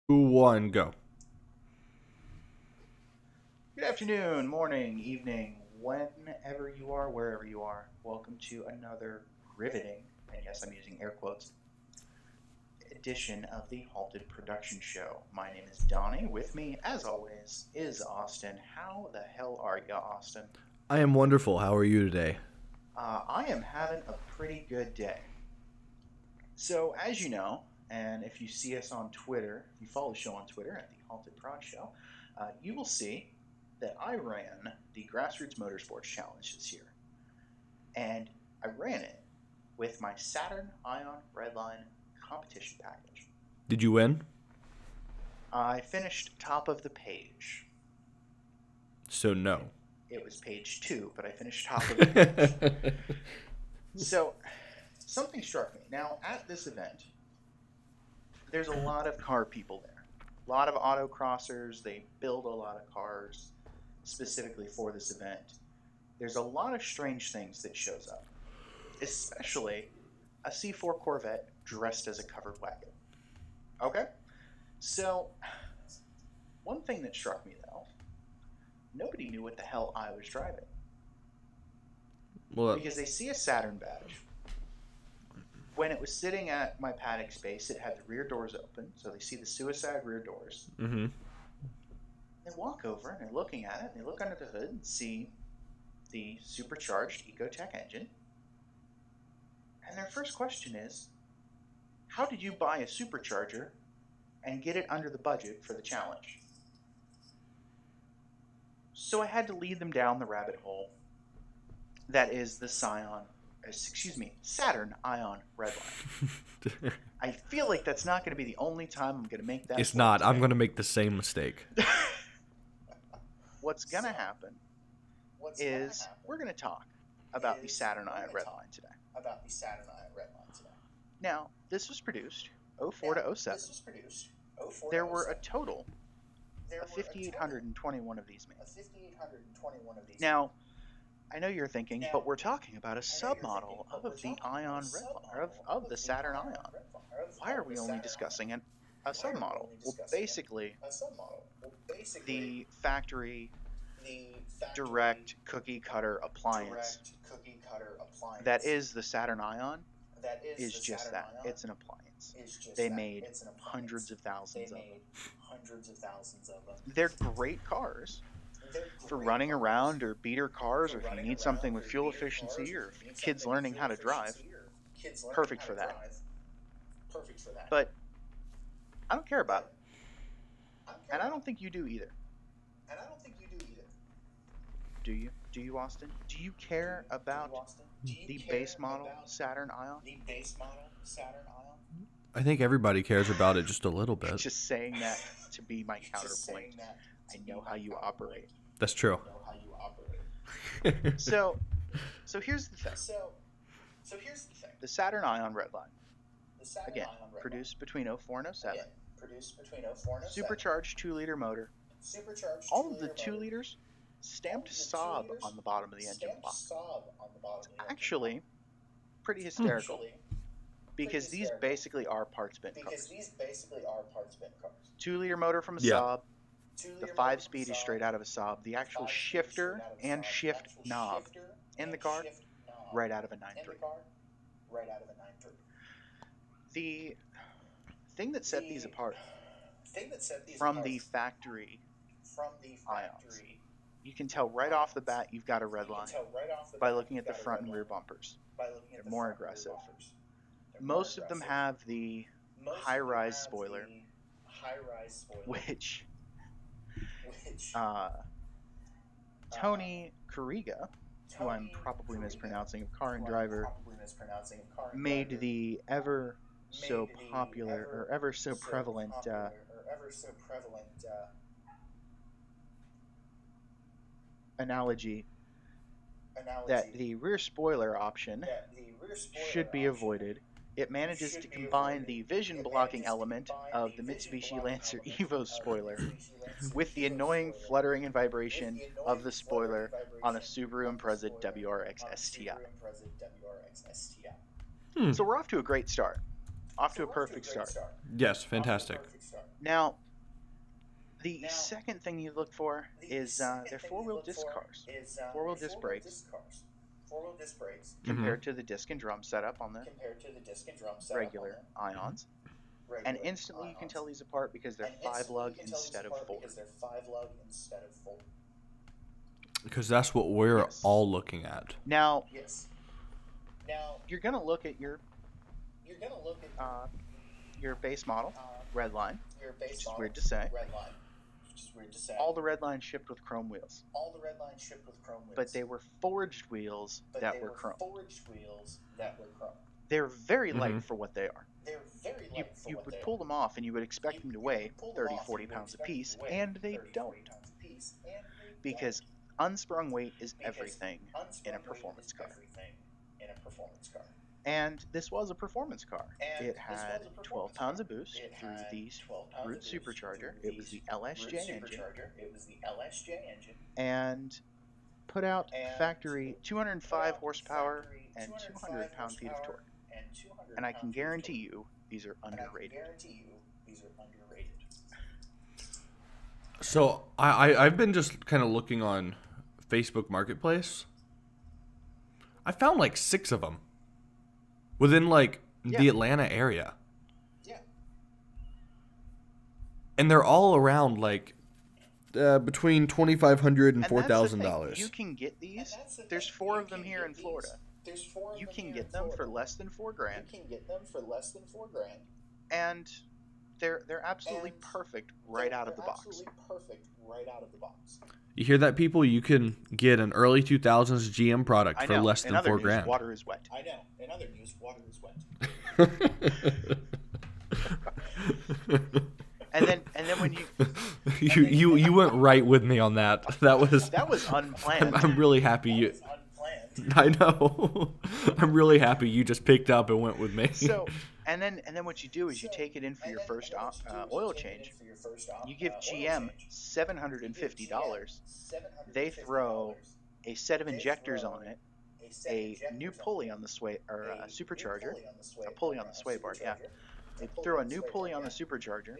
One, go. Good afternoon, morning, evening, whenever you are, wherever you are. Welcome to another riveting, and yes, I'm using air quotes, edition of the Halted Production Show. My name is Donnie. With me, as always, is Austin. How the hell are you, Austin? I am wonderful. How are you today? I am having a pretty good day. So, as you know, and if you see us on Twitter, if you follow the show on Twitter at the Halted Prod Show, you will see that I ran the Grassroots Motorsports Challenge this year. And I ran it with my Saturn Ion Redline competition package. Did you win? I finished top of the page. So no. It was page 2, but I finished top of the page. So, something struck me. Now, at this event, there's a lot of car people there. A lot of autocrossers. They build a lot of cars specifically for this event. There's a lot of strange things that shows up, especially a C4 Corvette dressed as a covered wagon. Okay? So, one thing that struck me, though, nobody knew what the hell I was driving. Well, Because they see a Saturn badge. When it was sitting at my paddock space, it had the rear doors open, so they see the suicide rear doors. mm-hmm. They walk over and they're looking at it, and they look under the hood and see the supercharged Ecotec engine. And their first question is, how did you buy a supercharger and get it under the budget for the challenge? So I had to lead them down the rabbit hole that is the Saturn Ion Redline. I feel like that's not going to be the only time I'm going to make that. It's not. I'm going to make the same mistake. What's going to happen is we're going to talk about the Saturn Ion Redline today. Now, this was produced 04 to 07. There were a total of 5,821 of these made. Now, I know you're thinking, but we're talking about a submodel of the Ion Redline, of the Saturn Ion. Why are we only discussing a submodel? Well, basically, the factory direct cookie cutter appliance that is the Saturn Ion is just that. It's an appliance. They made hundreds of thousands of them. They're great cars for running around or beater cars, or if you need something with fuel efficiency, or if kids learning how to drive. Perfect for that. But I don't care about it. And I don't think you do either. Do you? Do you, Austin? Do you care about the base model Saturn Ion? I think everybody cares about it just a little bit. Just saying that to be my counterpoint. I know how you operate. That's true. So here's the thing. The Saturn Ion Redline, again, produced between 04 and 07. Supercharged 2-liter motor. All of the 2 liters stamped Saab on the bottom of the engine block. It's actually pretty hysterical because these basically are parts bin cars. 2-liter motor from a Saab. The 5-speed is straight out of a Saab. The actual shifter and shift knob in the car, right out of a 9.3. The thing that set these apart from the factory Ions, you can tell right off the bat you've got a Redline by looking at the front and rear bumpers. They're more aggressive. Most of them have the high-rise spoiler, which Tony Carriga, who I'm probably mispronouncing, of Car and Driver, made the ever so popular or ever so prevalent analogy that the rear spoiler option should be avoided. It manages to combine the vision blocking element of the Mitsubishi Lancer Evo spoiler with the annoying fluttering and vibration of the spoiler on a Subaru Impreza WRX STI. So we're off to a great start. off to a perfect start. Yes, fantastic. Now, the second thing you look for is their four-wheel disc cars, four-wheel disc brakes, compared to the disc and drum setup on the regular Ions. And instantly you can tell these apart because they're 5-lug instead of 4. Because that's what we're all looking at. Now, you're gonna look at your base model, Redline, which is weird to say. All the Redline shipped with chrome wheels. But they were forged wheels that were chrome. They're very light for what they are. You would pull them off and you would expect them to weigh 30, 40 pounds apiece, and they don't. Because unsprung weight is everything in a performance car. And this was a performance car. It had 12 pounds of boost through the root supercharger. It was the LSJ engine. And put out factory 205 horsepower and 200 pound-feet of torque. And I can guarantee you these are underrated. So I've been just kind of looking on Facebook Marketplace. I found like 6 of them within like the Atlanta area. And they're all around like between $2,500 and $4,000. You can get these. There's 4 of them here in Florida. You can get them for less than $4,000. And they're absolutely perfect right out of the box. You hear that, people? You can get an early 2000s GM product for less than $4,000. Water is wet. I know. In other news, water is wet. And then when you went right with me on that. That was unplanned. I'm really happy you. I know. I'm really happy you just picked up and went with me. So, and then what you do is you take it in for your first oil change. You give GM $750. They throw a set of injectors on it, a new pulley on the supercharger, a pulley on the sway bar. Yeah, they throw a new pulley on the supercharger,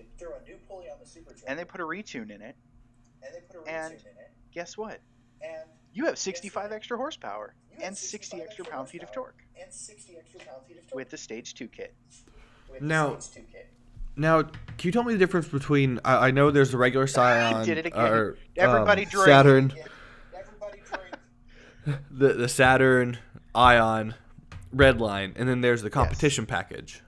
and they put a retune in it. And guess what? You have 65 extra horsepower and 60 extra pound-feet of torque with the Stage 2 kit. Now, can you tell me the difference between? I know there's the regular Scion, did it again. Everybody drink. Saturn, the Saturn, Ion, Redline, and then there's the competition package.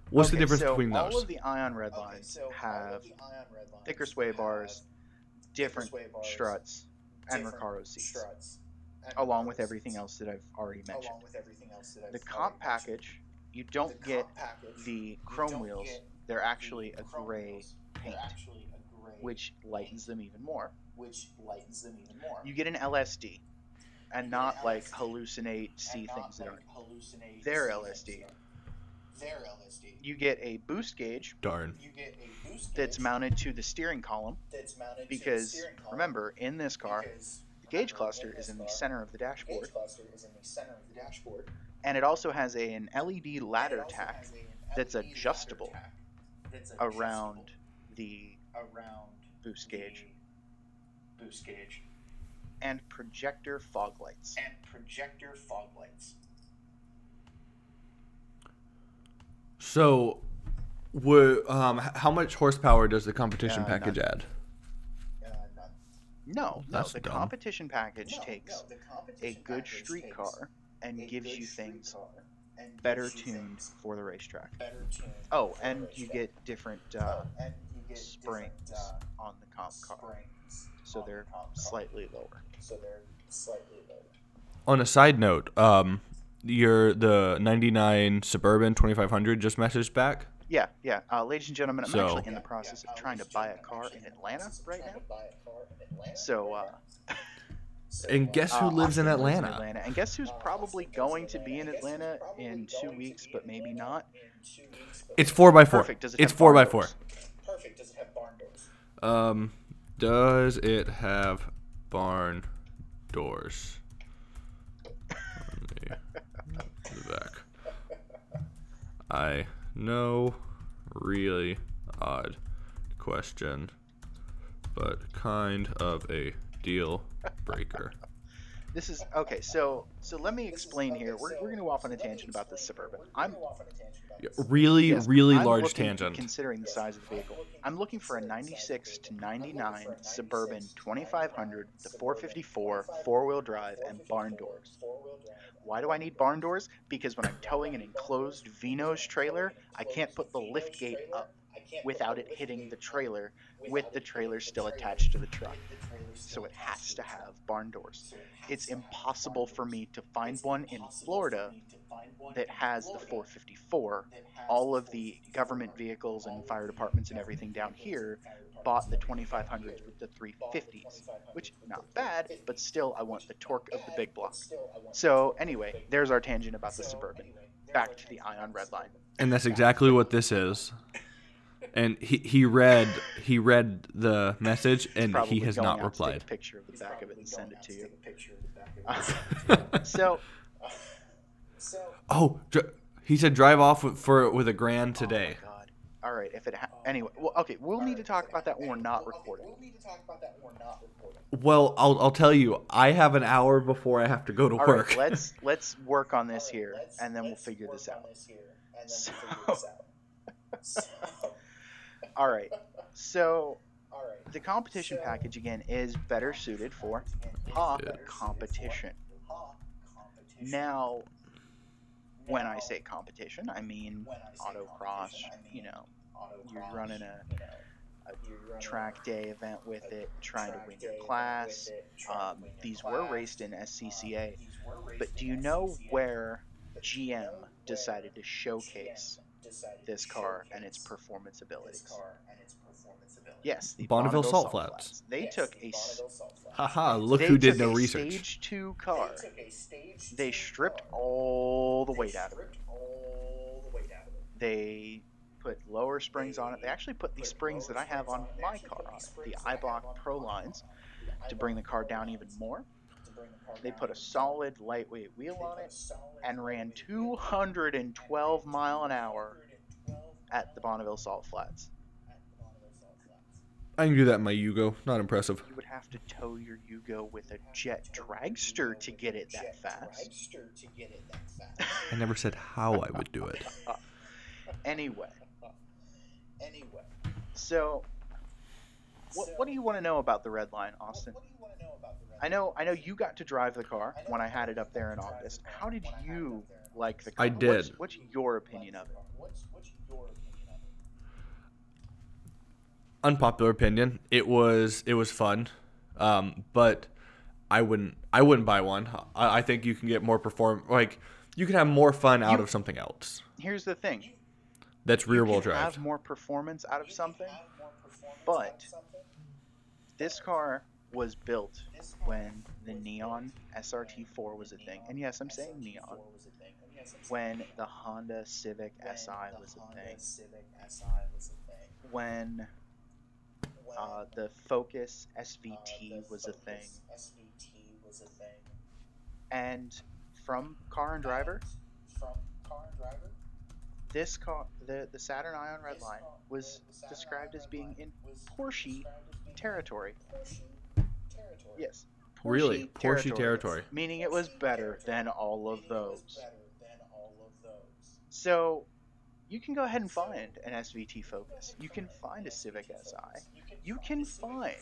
What's the difference between those? All of the Ion Redlines have thicker sway bars, different struts, and Recaro seats, along with everything else that I've already mentioned. The comp package, you don't get the chrome wheels. They're actually a gray paint, which lightens them even more. You get an LSD, and not like hallucinate, see things that aren't. They're LSD. You get a boost gauge. Darn. That's mounted to the steering column. Because remember, in this car, the gauge cluster is in the center of the dashboard. And it also has an LED ladder tack that's adjustable around the boost gauge. And projector fog lights. So, how much horsepower does the competition package add? No, That's the dumb. competition package takes a good street car and gives you things better tuned for the racetrack. Oh, and you get different springs on the comp car, so they're slightly lower. On a side note, the 99 Suburban 2500 just messaged back. Yeah. Ladies and gentlemen, I'm actually in the process of trying to buy a car in Atlanta right now. So, And guess who lives in Atlanta? And guess who's probably going to be in Atlanta in 2 weeks, but maybe not? It's 4x4. Perfect. Does it It's have barn 4x4. doors? Does it have barn doors? On the back. I know, really odd question, but kind of a deal breaker. This is okay. So let me explain here. We're going to go off on a tangent about this Suburban. Really I'm large looking, tangent. considering the size of the vehicle. I'm looking for a 96 to 99 Suburban 2500, the 454, four-wheel drive, and barn doors. Why do I need barn doors? Because when I'm towing an enclosed Vinos trailer, I can't put the lift gate up without it hitting the trailer with the trailer still attached to the truck. So it has to have barn doors. It's impossible for me to find one in Florida that has the 454. All of the government vehicles and fire departments and everything down here bought the 2500s with the 350s, which not bad, but still I want the torque of the big block. So anyway, there's our tangent about the Suburban. Back to the Ion Redline. And that's exactly what this is. And he read the message and he has not replied. Take a picture of the back of it and send it to you. So he said drive off with a grand today. Oh my God. All right. Anyway, well, okay. We'll need to talk about that when we're not recording. Well, I'll tell you. I have an hour before I have to go to work. Right, let's work on this here, and then we'll figure this out. All right. So the competition package again is better suited for competition. Now, when I say competition, I mean autocross. You know, you're running a track day event with it, trying to win your class. These were raced in SCCA. But do you know where GM decided to showcase this car and its performance abilities? Yes, the Bonneville Salt Flats. They took a look who did no research. Stage 2 car. They stripped all the weight out of it. They put lower springs on it. They actually put the springs that I have on my car on it, the iBlock Pro lines, to bring the car down even more. They put a solid lightweight wheel on it and ran 212 mile an hour at the Bonneville Salt Flats. I can do that in my Yugo. Not impressive. You would have to tow your Yugo with a jet dragster to get it that fast. I never said how I would do it. Anyway. So, what do you want to know about the Redline, Austin? I know you got to drive the car when I had it up there in August. How did you like the car? I did. What's your opinion of it? Unpopular opinion. It was fun, but I wouldn't buy one. I think you can get more you can have more fun out of something else. Here's the thing. That's rear-wheel drive. You can have more performance out of something, but this car was built when the Neon SRT4 was a thing. And yes, I'm saying Neon. When the Honda Civic Si was a thing. When the Focus SVT was a thing. And from Car and Driver, this car, the Saturn Ion Redline, was described as being in Porsche territory. Yes. Porsche territory. Meaning it was better than all of those. So, you can go ahead and find an SVT Focus. You can find a Civic Si. You can find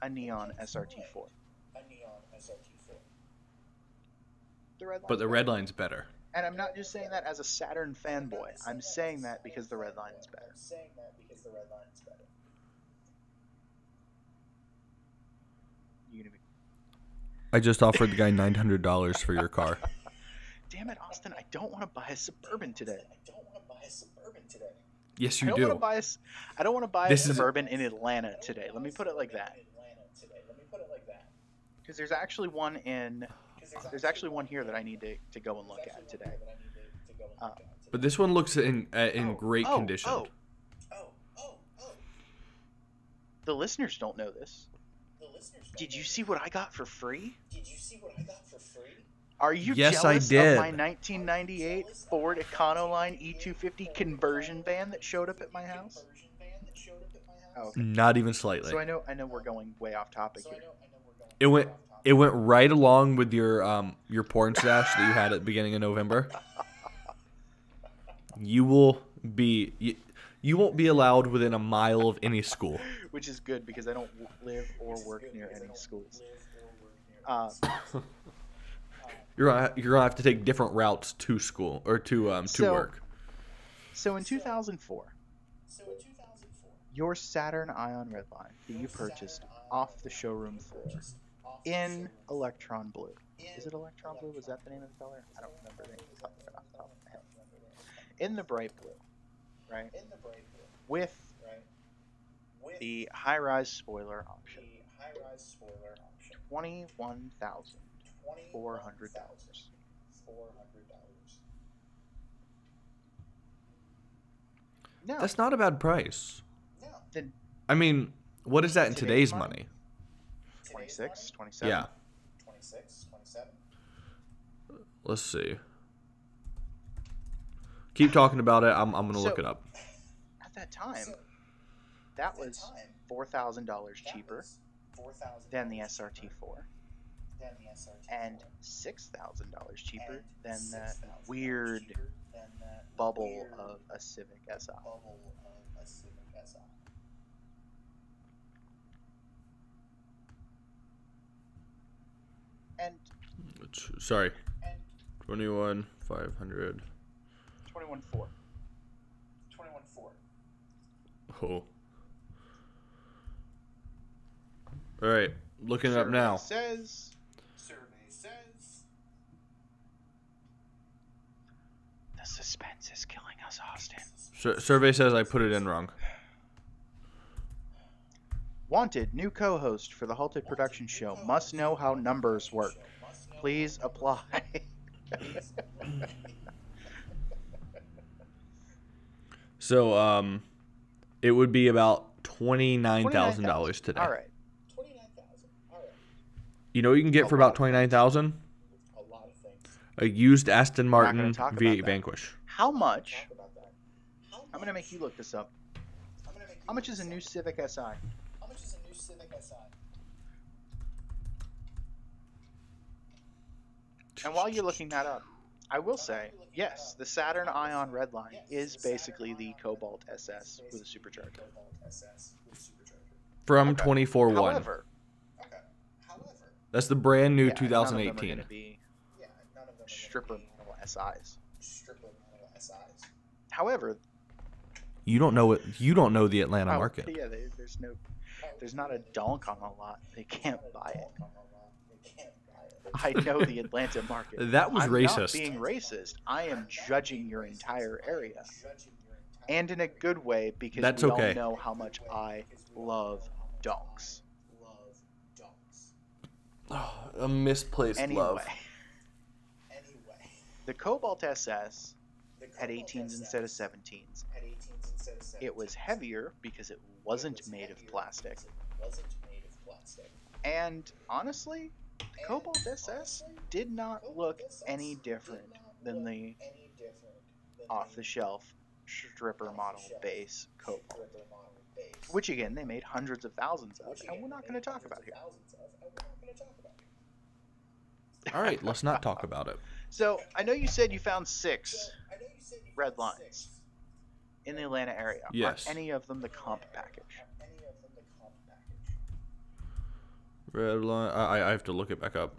a Neon SRT4. But the Redline's better. And I'm not just saying that as a Saturn fanboy. I'm saying that because the Redline is better. I just offered the guy $900 for your car. Damn it, Austin! I don't want to buy a Suburban today. Yes, you do. I don't want to buy a Suburban in Atlanta today. Let me put it like that. Because there's actually one here that I need to go and look at today. But this one looks in great condition. The listeners don't know this. Did you see what I got for free? Are you Yes, I jealous did. of my 1998 Ford Econoline E250 conversion van that showed up at my house? Oh, okay. Not even slightly. So I know we're going way off topic here. It went right along with your porn stash that you had at the beginning of November. You won't be allowed within a mile of any school. Which is good because I don't live or work near any schools. You're gonna have to take different routes to school or to work. So in 2004, your Saturn Ion Redline that you purchased off the showroom floor in Electron Blue. Is it Electron Blue? Was that the name of the color? I don't remember the name of the color off the top of my head. In the bright blue, right? With the high-rise spoiler option. $21,400. No. That's not a bad price. Then I mean, what is that in today's money? 26, 27. Yeah. Let's see. Keep talking about it. I'm gonna look it up. At that time, that was $4,000 cheaper than the SRT4, and $6,000 cheaper than that weird bubble of a Civic Si. And Sorry, 21,500. 21.4. Oh. All right, looking it up now. Survey says the suspense is killing us, Austin. Survey says I put it in wrong. Wanted new co-host for the Halted production show. Must know how numbers work. Please apply. So, it would be about $29,000 today. All right. You know what you can get for about $29,000? A used Aston Martin V8 Vanquish. How much? I'm gonna make you look this up. How much is a new Civic Si? And while you're looking that up, I will say, yes, the Saturn Ion Redline is basically the Cobalt SS with a supercharger. From 24.1. However, That's the brand new none of them are 2018. going to be stripper model SIs. However, You don't know the Atlanta market. Yeah, there's not a donk on the lot. They can't buy it. I know the Atlanta market. That was I'm racist. not being racist. I am judging your entire area, and in a good way because That's we okay. all know how much I love donks. A misplaced love. The Cobalt SS had 18s instead of 17s. It was heavier because it wasn't made of plastic. And honestly, the Cobalt SS did not look any different than the off-the-shelf stripper model base Cobalt. Which again, they made hundreds of thousands of, and we're not going to talk about here. All right, let's not talk about it. So, I know you said you found 6 red lines in the Atlanta area. Yes. Are any of them the comp package? Redline. I have to look it back up.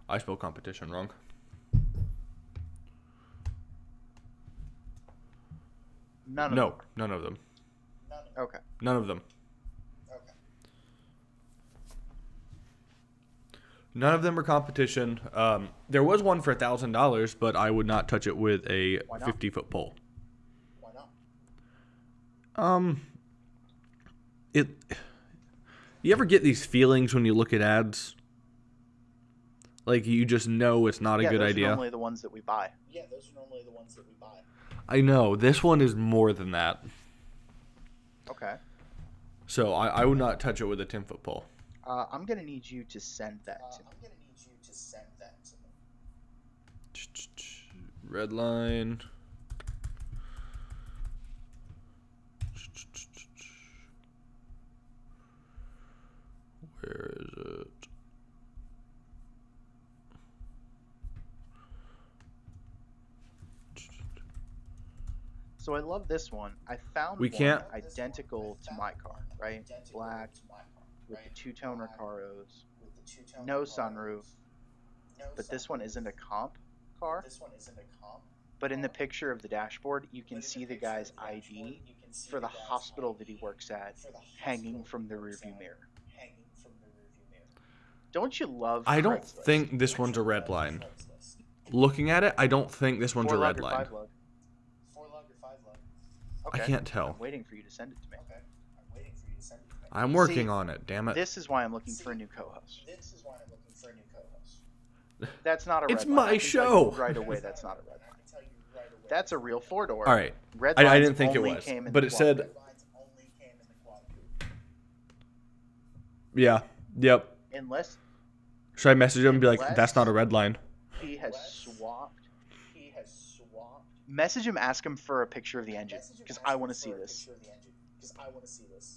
I spelled competition wrong. None of them. None of them. Okay. None of them. None of them are competition. There was one for $1,000, but I would not touch it with a 50-foot pole. Why not? You ever get these feelings when you look at ads? Like you just know it's not a good those idea. are normally the ones that we buy. Yeah, those are normally the ones that we buy. I know. This one is more than that. Okay. So I would not touch it with a 10-foot pole. I'm gonna need you to send that to me. Redline. Where is it? So I love this one. I found We one can't- identical to my car, right? Black with the two-tone Recaros, no sunroof. But this one isn't a comp car. But in the picture of the dashboard, you can see the guy's ID for the hospital that he works at hanging from the rearview mirror. Don't you love I don't Craigslist? think this one's a Redline. Looking at it, I don't think this one's a 4-lug or Redline. 5-lug? I Okay. can't tell. I'm waiting for you to send it to me. I'm working See, on it, damn it. This is why I'm looking for a new co-host. That's not a It's red line. my I can tell show. you right away, that's not a red line. That's a real 4-door. All right. Red I lines didn't think it only was, came in but the it quad said. coupe. Yeah. Yep. Unless Should I message him and be like, "That's not a Redline"? he has swapped. Message him, ask him for a picture of the engine, because I want to see this.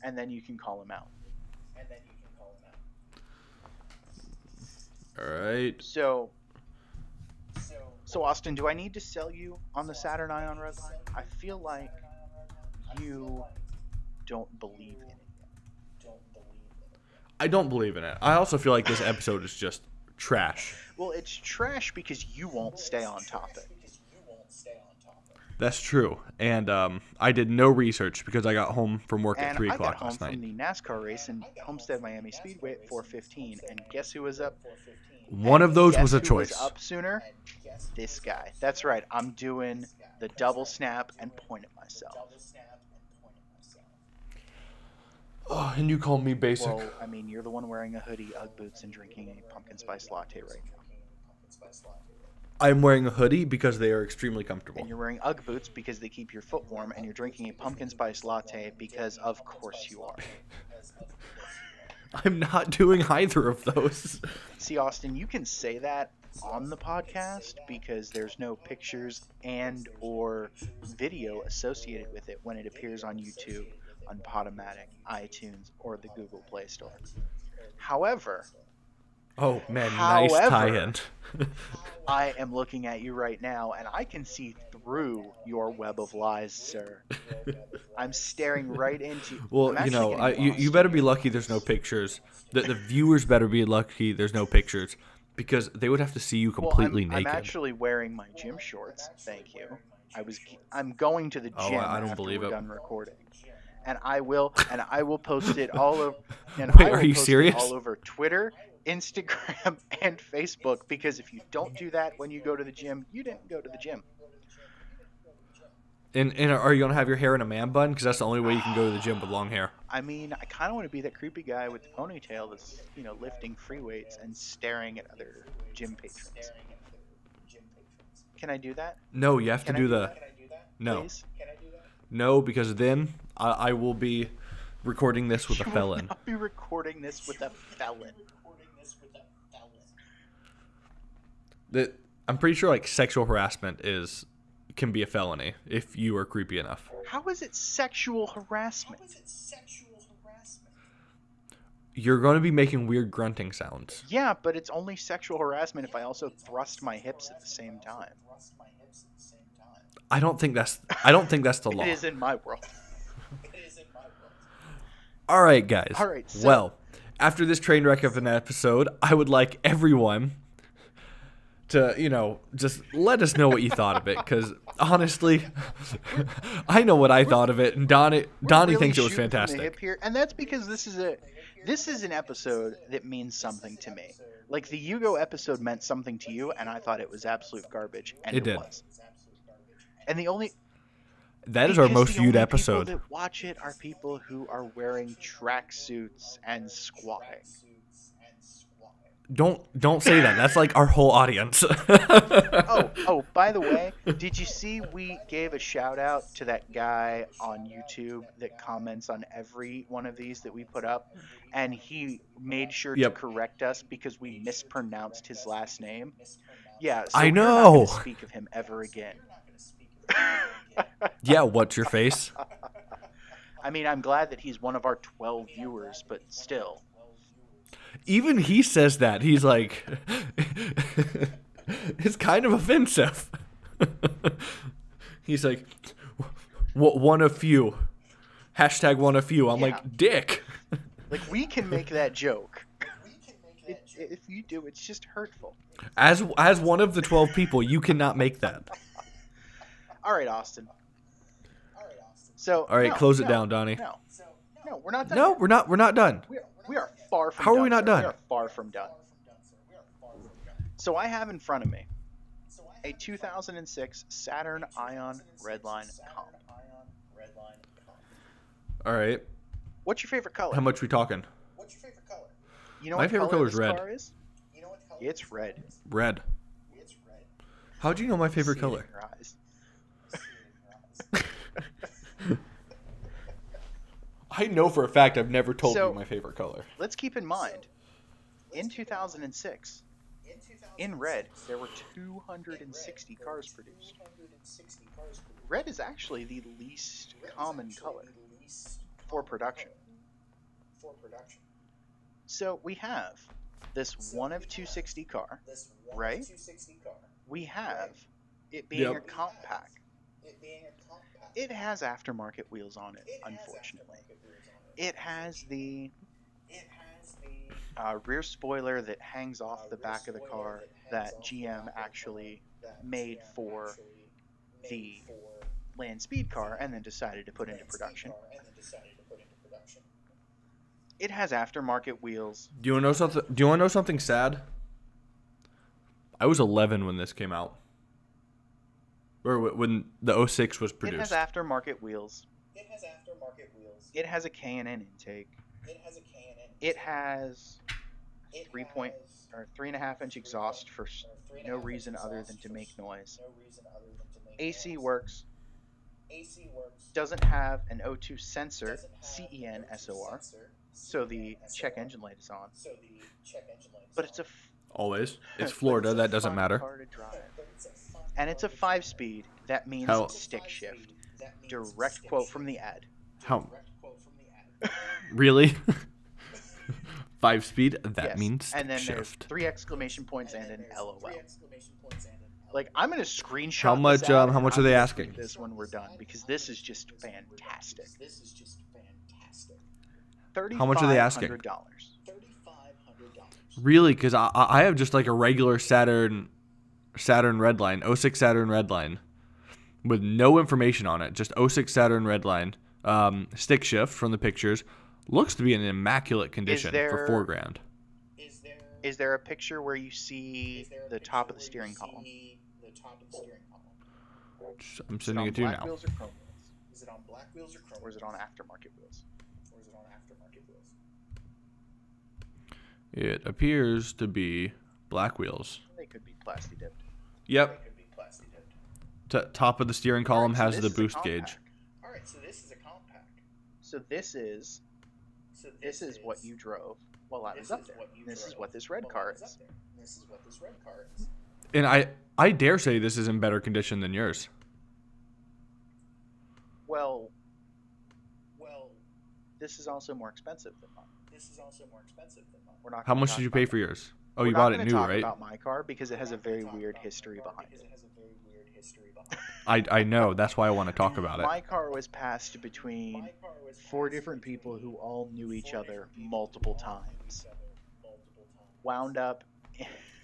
And then you can call him out. All right. So Austin, do I need to sell you on the Saturn Ion Redline? I feel like you don't believe in it yet. I don't believe in it. I also feel like this episode is just trash. Well, it's trash because you won't stay on topic. That's true. And I did no research because I got home from work at And 3 I got o'clock home last from night. the NASCAR race in Homestead Miami Speedway at 4:15, and guess who was up? One of those Guess was a who choice. Was up sooner? This guy. That's right. I'm doing the double snap and point at myself. Oh, and you call me basic. Well, I mean, you're the one wearing a hoodie, Ugg boots, and drinking a pumpkin spice latte right now. I'm wearing a hoodie because they are extremely comfortable. And you're wearing Ugg boots because they keep your foot warm, and you're drinking a pumpkin spice latte because, of course, you are. I'm not doing either of those. See, Austin, you can say that on the podcast because there's no pictures and or video associated with it when it appears on YouTube, on Podomatic, iTunes, or the Google Play Store. However, Oh, man, nice tie-in. I am looking at you right now, and I can see through your web of lies, sir. I'm staring right into. Well, I'm you know, actually getting you lost. better be lucky there's no pictures. The viewers better be lucky there's no pictures because they would have to see you completely I'm naked. actually wearing my gym shorts. Thank you. I'm going to the Oh, gym I don't after believe we're it. done recording, and I will post it all over. And Wait, I will are you post it serious? all over Twitter, Instagram, and Facebook, because if you don't do that when you go to the gym, you didn't go to the gym. And are you going to have your hair in a man bun? Because that's the only way you can go to the gym with long hair. I mean, I kind of want to be that creepy guy with the ponytail that's, lifting free weights and staring at other gym patrons. Can I do that? No, you have Can to I do do the... that? No. Please? No, because then I will be recording this with a You will felon. not be recording this with a felon. I'm pretty sure like sexual harassment can be a felony if you are creepy enough. How is it sexual harassment? You're going to be making weird grunting sounds. Yeah, but it's only sexual harassment if I also thrust my hips at the same time. I don't think that's the law. It is in my world. All right, guys. All right, so- Well, after this train wreck of an episode, I would like everyone to, just let us know what you thought of it. Because, honestly, I know what I thought of it. And Donnie Really thinks it was shooting from the fantastic. hip here, and that's because this is an episode that means something to me. Like, the Yugo episode meant something to you, and I thought it was absolute garbage. And It did. was. And the only... That is our because most the viewed only episode. People that watch it are people who are wearing tracksuits and squatting. Don't say that. That's like our whole audience. Oh, by the way, did you see we gave a shout out to that guy on YouTube that comments on every one of these that we put up, and he made sure to Yep. correct us because we mispronounced his last name? Yeah, so I we're not know. going to speak of him ever again. Yeah, what's your face? I mean, I'm glad that he's one of our 12 viewers, but still. Even he says that. He's like, it's kind of offensive. He's like, one of few. Hashtag one of few. I'm Yeah. like, dick. Like, we can make that joke. If you do, it's just hurtful. As one of the 12 people, you cannot make that. All right, Austin. So, All right, close it down, Donnie. No, we're not done. No, yet. we're not done. We are far from How done. are we not sir. done? We are far from done. So I have in front of me a 2006 Saturn Ion Redline comp. All right. What's your favorite color? How much we talking? You know My what favorite color color is this red. car is? It's red. Red. How'd you know my favorite See it in color? your eyes. I know for a fact I've never told So- you my favorite color. Let's keep in mind, in 2006, in red, there were 260 cars produced. Red is actually the least common color for production. So we have this one of 260 car, right? We have it being a Yep. compact. It has aftermarket wheels on it, unfortunately. It has the rear spoiler that hangs off the back of the car that GM actually made for the land speed car and then decided to put into production. It has aftermarket wheels. Do you want to know something? Do you want to know something sad? I was 11 when this came out, or when the 06 was It produced. has aftermarket wheels. It has a K&N intake. It has 3.5 inch exhaust for no reason other than to make noise. AC works. Doesn't have an O2 sensor, CEN SOR, so the check engine light is on. But it's a Always. It's but Florida. it's a That doesn't fun matter. car to drive. And it's a 5-speed. That means How- stick shift. Direct quote from the ad. How? Really? 5-speed? That Yes. means And then there's shift. 3 exclamation points and an LOL. Like, I'm gonna screenshot. How much, This ad how and much I'm are they gonna asking? tweet this when we're done because this is just fantastic. How much are they asking? $3,500. Really? Because I have just like a regular Saturn Redline, 06 Saturn Redline, with no information on it. Just 06 Saturn Redline, stick shift from the pictures. Looks to be in immaculate condition for $4,000. Is there a picture where you see the top of the steering column? I'm sending it to you now. Wheels or chrome wheels? Or is it on aftermarket wheels? It appears to be black wheels. They could be plasti dipped. Yep. Top of the steering column Alright, so has this the is a boost compact. gauge. So this is what you drove while I was up there. This is what this red car is. And I dare say this is in better condition than yours. Well, this is also more expensive than mine. We're not How gonna much talk did you about pay that. for yours? Oh, We're you not bought it gonna new, talk right? about my car because it has a very weird history behind it. I know. That's why I want to talk about it. My car was passed between 4 different people who all knew each other multiple times. Wound up,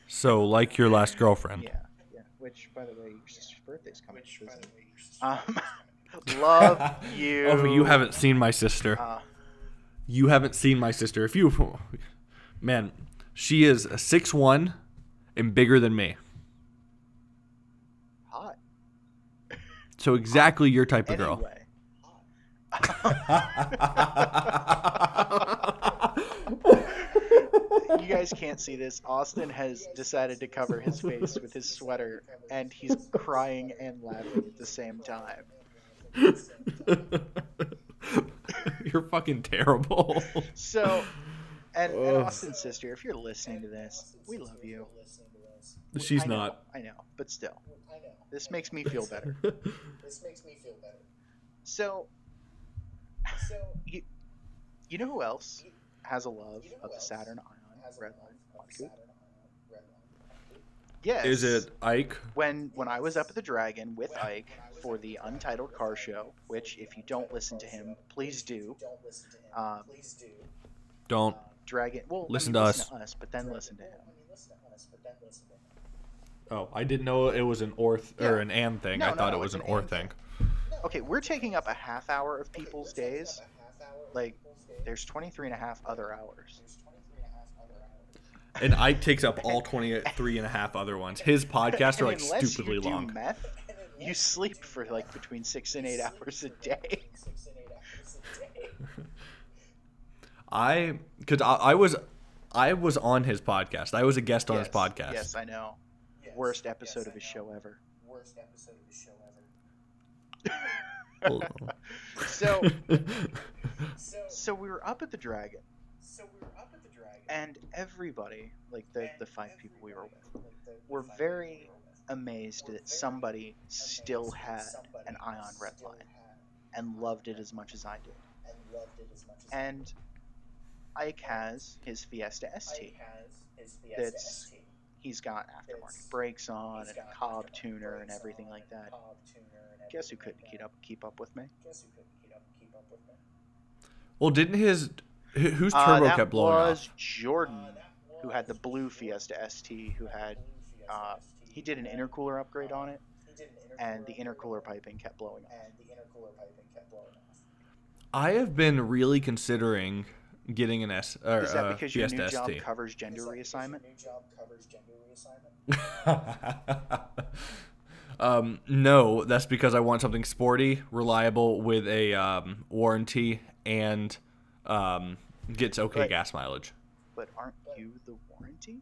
So, like your last girlfriend. yeah. Which, by the way, your sister's birthday's coming. Love you. Oh, you haven't seen my sister. You haven't seen my sister. If you, man, she is 6'1" and bigger than me. Hot. So exactly your type of girl. Anyway. You guys can't see this. Austin has decided to cover his face with his sweater, and he's crying and laughing at the same time. You're fucking terrible. So, and Austin's sister, if you're listening to this, we love you. She's not. I know, but still. This makes me feel better. So, you know who else has a love of the Saturn Ion Redline? Yes. Is it Ike? When I was up at the Dragon with Ike for the Untitled Car Show, which if you don't listen to him, please do. Don't. Dragon. Well, listen to us, but then listen to him. Oh, I didn't know it was an or an and thing. No, I thought no, it was it's an or thing. Okay, we're taking up a half hour of people's days. Like, there's 23 and a half other hours. And Ike takes up all 23 and a half other ones. His podcasts are like Unless stupidly you do long. Meth, you sleep for like between 6 and 8 hours a day. Because I was on his podcast. I was a guest on his podcast. Yes, I know. Worst episode of his show ever. So we were up at the Dragon. And everybody, like the 5 people we were with, were very amazed that somebody still had an Ion Redline and loved it as much as I did. And Ike has his Fiesta ST. He's got aftermarket brakes on and a Cobb tuner and everything like that. Guess who couldn't keep up with me? Well, didn't whose turbo kept blowing off? That was Jordan, who had the blue Fiesta ST, who had he did an intercooler upgrade on it, and the intercooler piping kept blowing off. I have been really considering getting an Is that because your Fiesta new job ST. covers gender reassignment? No, that's because I want something sporty, reliable, with a warranty, and gets okay gas mileage. But aren't you the warranty?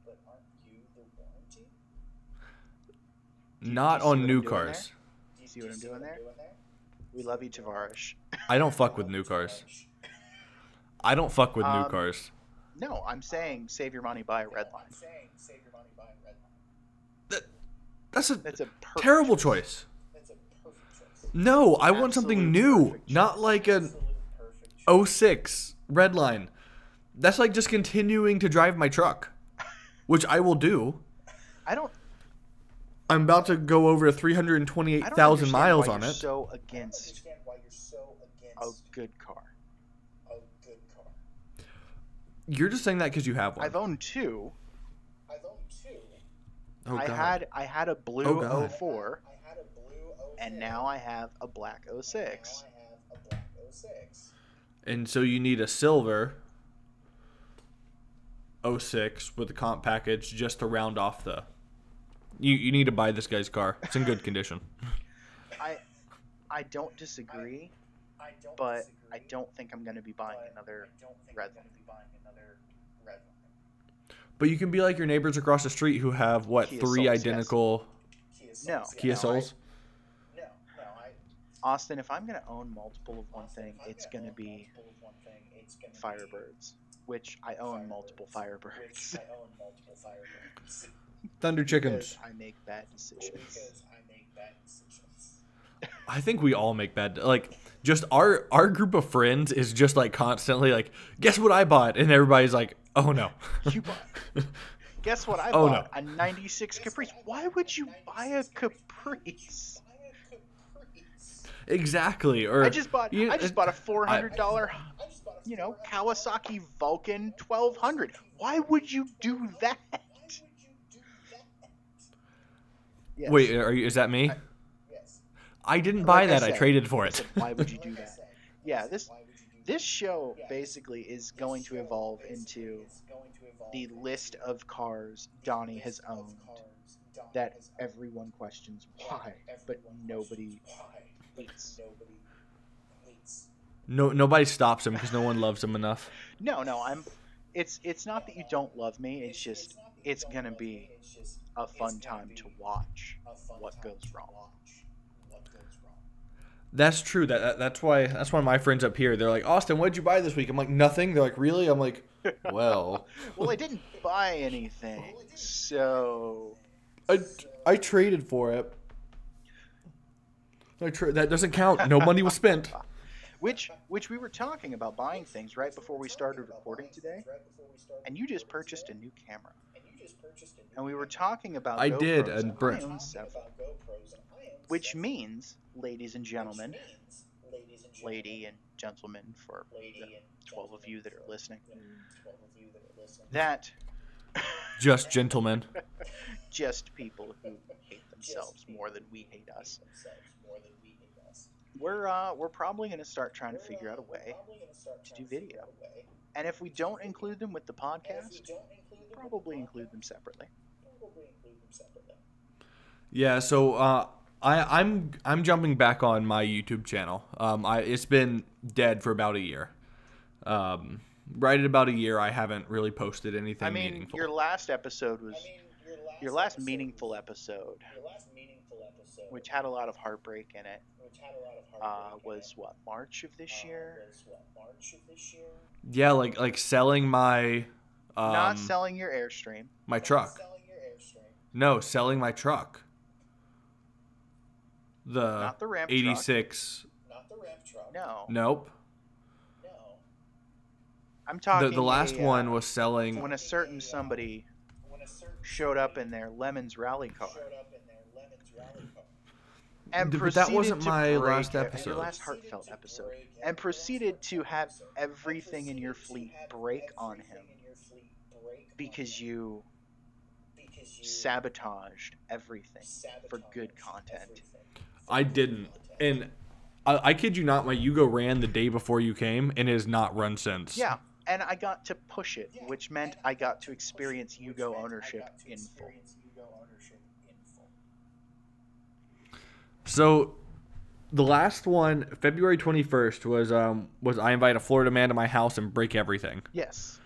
Not do you see on what new I'm doing cars. Do you see what I'm doing there? We love you, Tavares. I don't fuck with new cars. I don't fuck with new cars. No, I'm saying save your money, buy a Redline. That's a That's a perfect terrible choice. No, I want something Absolute new, perfect not like an 06 Redline. That's like just continuing to drive my truck, which I will do. I'm about to go over 328,000 miles on it. So against a good car. You're just saying that because you have one. I've owned 2. Oh, I God. had a blue 04, and now I have a black 06. And so you need a silver 06 with a comp package just to round off the... You need to buy this guy's car. It's in good condition. I don't disagree, but I don't think I'm going to be buying another Redline. But you can be like your neighbors across the street who have, what, Kia 3 Souls, identical Kia Souls? Austin, if I'm going to own multiple of one thing, it's going to be Firebirds, which I own multiple Firebirds. Thunder Chickens. Because I make bad decisions. I think we all make bad... Like, just our group of friends is just, like, constantly like, guess what I bought? And everybody's like, oh, no. You bought... Guess what I Oh, bought? no. A 96 Caprice. Why would you buy a Caprice? Exactly. Or I just bought a $400, Kawasaki Vulcan 1200. Why would you do that? Yes. Wait, is that me? I didn't buy that. I traded for it. Why would you do that? Yeah, this show basically is going to evolve into the list of cars Donnie has owned that everyone questions why, but nobody hates. Nobody stops him because no one loves him enough. No, it's not that you don't love me. It's just it's gonna be a fun time to watch what goes wrong. That's true. That's why my friends up here, they're like, Austin, what'd you buy this week? I'm like, nothing. They're like, really? I'm like, well, Well, I didn't buy anything, so I traded for it. That doesn't count. No money was spent. which we were talking about buying things right before we started recording today, and you just purchased a new camera. And we were talking about I GoPros, did, and and Brent. I own several. Which means, ladies and gentlemen, lady and gentlemen, for the 12 of you that are listening, that Just gentlemen. just people who hate themselves more than we hate us. We're probably going to start trying to figure out a way to do video. And if we don't include them with the podcast, probably include them separately. Yeah, so I'm jumping back on my YouTube channel. It's been dead for about a year. Right at about a year, I haven't really posted anything meaningful. Your last episode was your last meaningful episode, which had a lot of heartbreak in it. Was what, March of this year? Yeah, like selling my Not selling your Airstream. my truck. No, selling my truck. Not the ramp 86. No. Nope. I'm talking The last one was selling. when a certain somebody showed up in their Lemons rally car. And But that wasn't proceeded to my break last episode. Your last heartfelt episode. And proceeded to have everything in your fleet break on him because you sabotaged everything for good content. I didn't. And I kid you not, my Yugo ran the day before you came and has not run since. Yeah, and I got to push it, which meant I got to experience Yugo ownership in full. So the last one, February 21st, was I invite a Florida man to my house and break everything. Yes.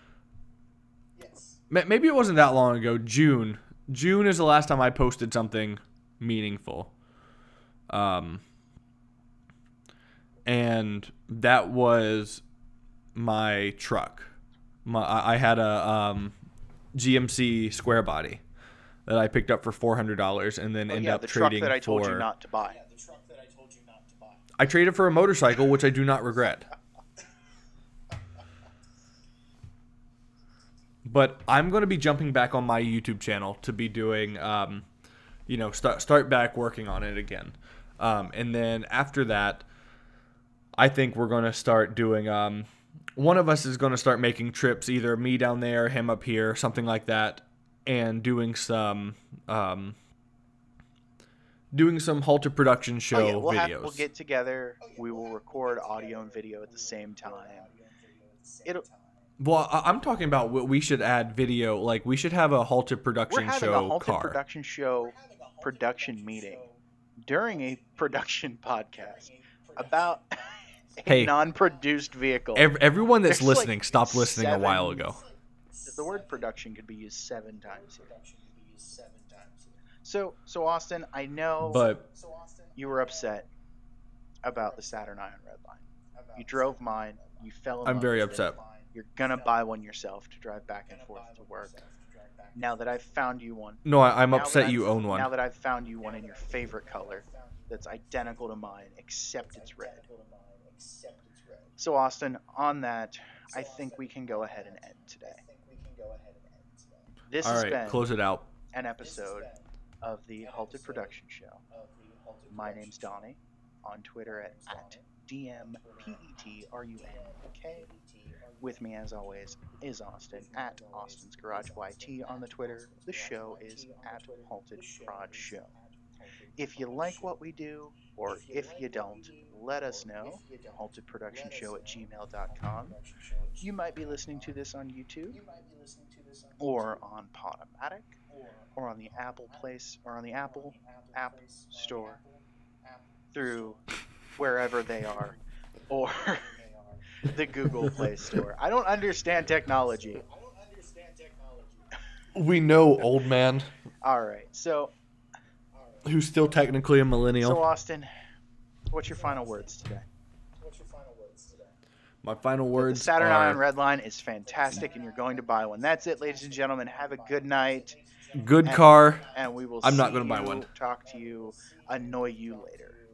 Maybe it wasn't that long ago. June is the last time I posted something meaningful. And that was my truck. I had a GMC square body that I picked up for $400 and then ended up trading the truck that I told for. you not to buy. I traded for a motorcycle, which I do not regret. But I'm going to be jumping back on my YouTube channel to be doing, start back working on it again. And then after that, I think we're going to start doing, one of us is going to start making trips, either me down there, him up here, something like that, and doing some Halted production show videos. We'll get together. We will record audio and video at the same time. Well, I'm talking about what we should add video. Like, we should have a Halted production We're having show a Halted car. production show production meeting during a production podcast about a non-produced vehicle. Everyone that's There's listening like stopped listening a while ago. The word production could be used 7 times here. So Austin, I know you were upset about the Saturn Ion Redline. You drove mine. You fell in love I'm very with upset. it. You're gonna buy one yourself to drive back and forth to work. Now that I've found you one. No, I'm upset you own one. Now that I've found you one in your favorite color that's identical to mine, except it's red. So Austin, on that, I think we can go ahead and end today. This has been close it out. an episode of the Halted Production Show. My name's Donnie, on Twitter at DMPETRUNK. With me, as always, is Austin at Austin's Garage YT on the Twitter. The show is at Halted Prod Show. If you like what we do, or if you don't, let us know. haltedproductionshow@gmail.com. You might be listening to this on YouTube, or on Podomatic, or on the Apple Place, or on the Apple App Store, through wherever they are, or the Google Play Store. I don't understand technology. We know, old man, All right. So who's still technically a millennial. Austin, what's your final words today? My final The words Saturn are Ion Redline is fantastic, and you're going to buy one. That's it, ladies and gentlemen. Have a good night. good car. And we will I'm not see gonna buy you, one. talk to you, annoy you later.